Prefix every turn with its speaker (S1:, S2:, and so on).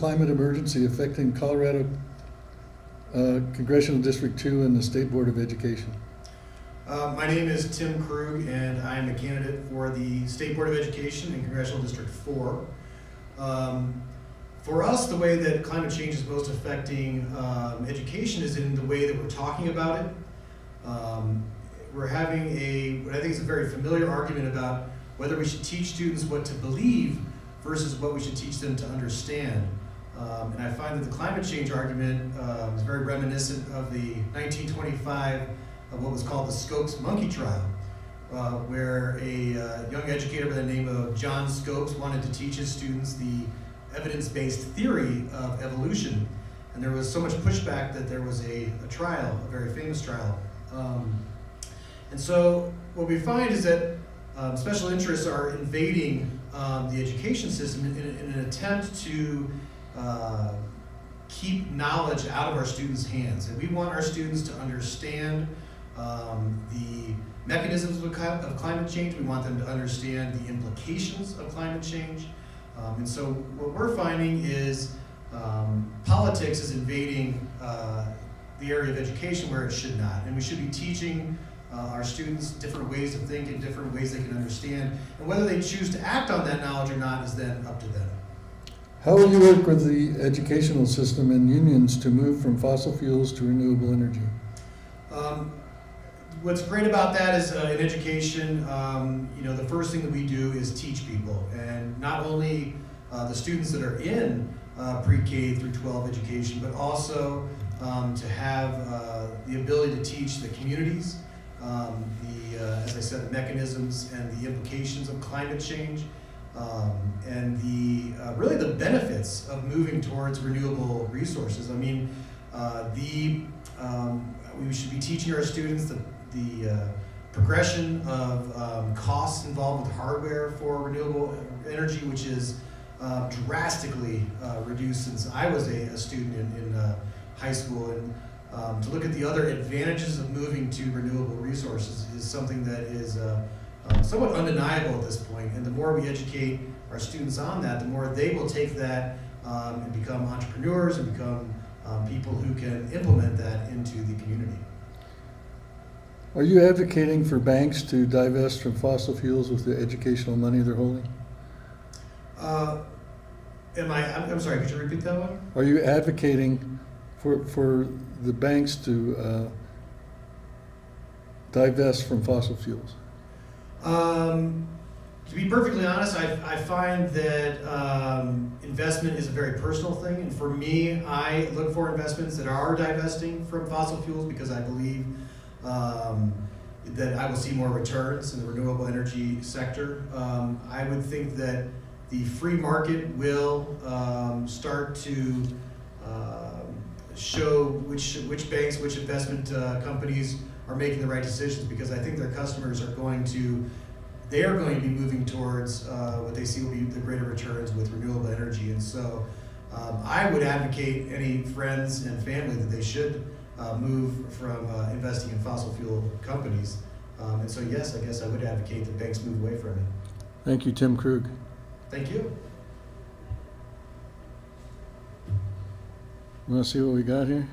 S1: climate emergency affecting Colorado Congressional District 2 and the State Board of Education?
S2: My name is Tim Krug, and I am a candidate for the State Board of Education in Congressional District 4. For us, the way that climate change is most affecting education is in the way that we're talking about it. We're having what I think is a very familiar argument about whether we should teach students what to believe versus what we should teach them to understand. And I find that the climate change argument is very reminiscent of the 1925, what was called the Scopes monkey trial, where a young educator by the name of John Scopes wanted to teach his students the evidence-based theory of evolution. And there was so much pushback that there was a trial, a very famous trial. And so what we find is that special interests are invading the education system in an attempt to keep knowledge out of our students' hands. And we want our students to understand the mechanisms of climate change. We want them to understand the implications of climate change. And so what we're finding is politics is invading the area of education where it should not. And we should be teaching our students different ways of thinking, different ways they can understand. And whether they choose to act on that knowledge or not is then up to them.
S1: How will you work with the educational system and unions to move from fossil fuels to renewable energy?
S2: What's great about that is in education, the first thing that we do is teach people. And not only the students that are in pre-K through 12 education, but also to have the ability to teach the communities, as I said, the mechanisms and the implications of climate change, and really the benefits of moving towards renewable resources. I mean, we should be teaching our students the progression of costs involved with hardware for renewable energy, which is drastically reduced since I was a student in high school. And to look at the other advantages of moving to renewable resources is something that is somewhat undeniable at this point. And the more we educate our students on that, the more they will take that and become entrepreneurs and become people who can implement that into the community.
S1: Are you advocating for banks to divest from fossil fuels with the educational money they're holding?
S2: I'm sorry, could you repeat that one?
S1: Are you advocating for the banks to divest from fossil fuels?
S2: To be perfectly honest, I find that investment is a very personal thing. And for me, I look for investments that are divesting from fossil fuels because I believe that I will see more returns in the renewable energy sector. I would think that the free market will start to show which banks, which investment companies are making the right decisions, because I think their customers are going to be moving towards what they see will be the greater returns with renewable energy. And so I would advocate any friends and family that they should move from investing in fossil fuel companies. And so yes, I guess I would advocate that banks move away from it.
S1: Thank you, Tim Krug.
S2: Thank you.
S1: You want to see what we got here?